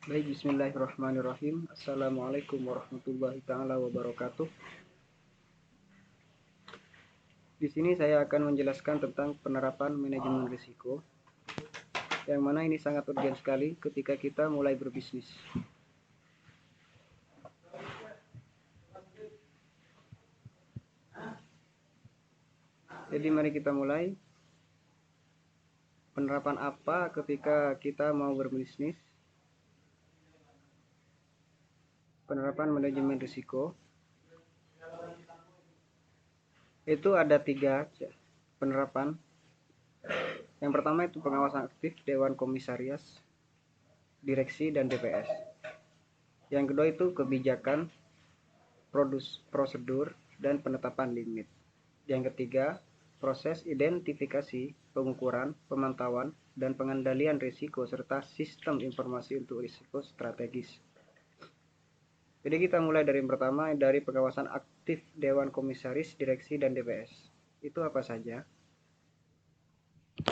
Baik, bismillahirrahmanirrahim. Assalamualaikum warahmatullahi taala wabarakatuh. Di sini saya akan menjelaskan tentang penerapan manajemen risiko, yang mana ini sangat urgent sekali ketika kita mulai berbisnis. Jadi mari kita mulai. Penerapan apa ketika kita mau berbisnis? Penerapan manajemen risiko itu ada 3 penerapan. Yang pertama itu pengawasan aktif Dewan Komisariat, Direksi, dan DPS. Yang kedua itu kebijakan, prosedur, dan penetapan limit. Yang ketiga, proses identifikasi, pengukuran, pemantauan, dan pengendalian risiko serta sistem informasi untuk risiko strategis. Jadi kita mulai dari yang pertama, dari pengawasan aktif Dewan Komisaris, Direksi, dan DPS. Itu apa saja?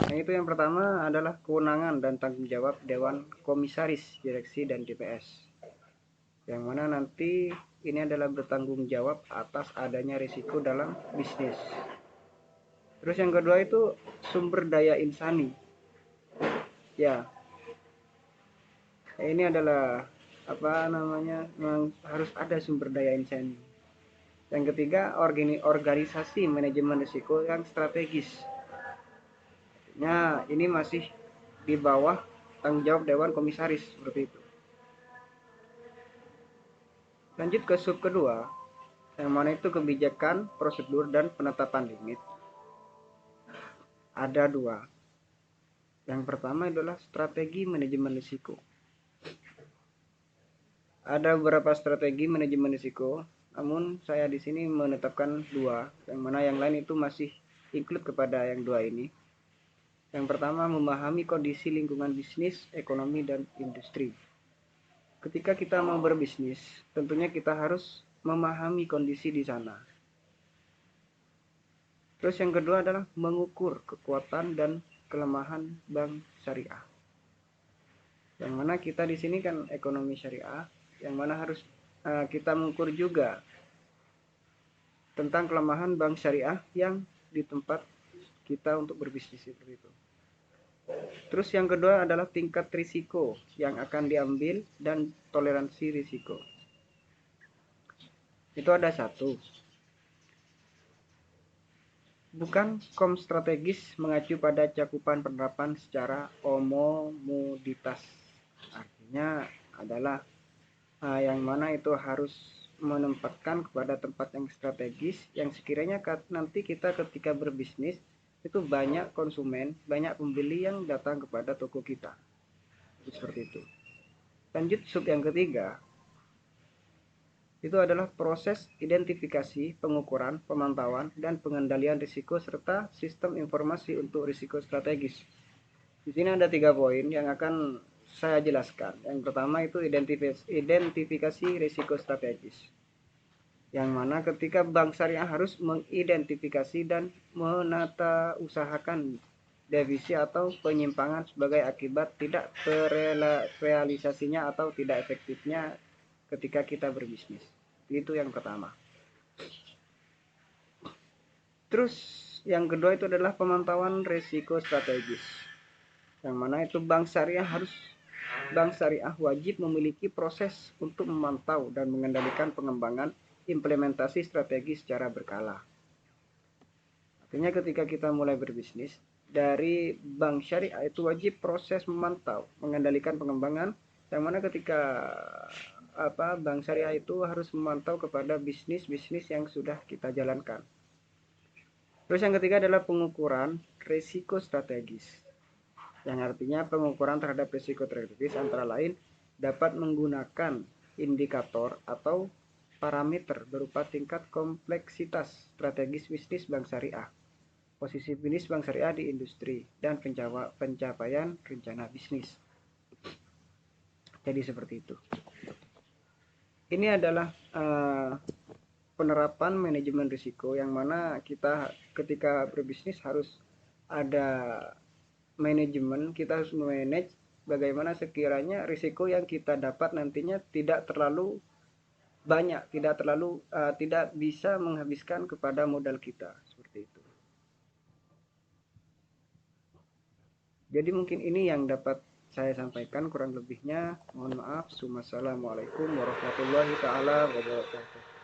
Yang itu yang pertama adalah kewenangan dan tanggung jawab Dewan Komisaris, Direksi, dan DPS. Yang mana nanti ini adalah bertanggung jawab atas adanya risiko dalam bisnis. Terus yang kedua itu sumber daya insani. Ya, ini adalah harus ada sumber daya insani. Yang ketiga, organisasi manajemen risiko yang strategis. Nah, ini masih di bawah tanggung jawab Dewan Komisaris seperti itu. Lanjut ke sub kedua, yang mana itu kebijakan, prosedur, dan penetapan limit. Ada 2. Yang pertama adalah strategi manajemen risiko. Ada beberapa strategi manajemen risiko, namun saya di sini menetapkan 2, yang mana yang lain itu masih include kepada yang 2 ini. Yang pertama, memahami kondisi lingkungan bisnis, ekonomi, dan industri. Ketika kita mau berbisnis, tentunya kita harus memahami kondisi di sana. Terus yang kedua adalah mengukur kekuatan dan kelemahan bank syariah. Yang mana kita di sini kan ekonomi syariah, yang mana harus kita mengukur juga tentang kelemahan bank syariah yang di tempat kita untuk berbisnis seperti itu. Terus yang kedua adalah tingkat risiko yang akan diambil dan toleransi risiko. Itu ada 1. Bukan strategis mengacu pada cakupan penerapan secara komoditas. Artinya adalah yang mana itu harus menempatkan kepada tempat yang strategis, yang sekiranya nanti kita ketika berbisnis itu banyak konsumen, banyak pembeli yang datang kepada toko kita. Seperti itu. Lanjut sub yang ketiga, itu adalah proses identifikasi, pengukuran, pemantauan, dan pengendalian risiko serta sistem informasi untuk risiko strategis. Di sini ada 3 poin yang akan saya jelaskan. Yang pertama itu identifikasi risiko strategis. Yang mana ketika bank syariah harus mengidentifikasi dan menata usahakan devisi atau penyimpangan sebagai akibat tidak terrealisasinya atau tidak efektifnya ketika kita berbisnis. Itu yang pertama. Terus yang kedua itu adalah pemantauan risiko strategis. Yang mana itu bank syariah wajib memiliki proses untuk memantau dan mengendalikan pengembangan implementasi strategi secara berkala. Artinya ketika kita mulai berbisnis, dari bank syariah itu wajib proses memantau, mengendalikan pengembangan, yang mana ketika bank syariah itu harus memantau kepada bisnis-bisnis yang sudah kita jalankan. Terus yang ketiga adalah pengukuran risiko strategis, yang artinya pengukuran terhadap risiko strategis antara lain dapat menggunakan indikator atau parameter berupa tingkat kompleksitas strategis bisnis bank syariah, posisi bisnis bank syariah di industri, dan pencapaian rencana bisnis. Jadi seperti itu. Ini adalah penerapan manajemen risiko, yang mana kita ketika berbisnis harus ada manajemen, kita harus manage bagaimana sekiranya risiko yang kita dapat nantinya tidak terlalu banyak, tidak bisa menghabiskan kepada modal kita, seperti itu. Jadi mungkin ini yang dapat saya sampaikan, kurang lebihnya mohon maaf. Wassalamualaikum warahmatullahi taala wabarakatuh.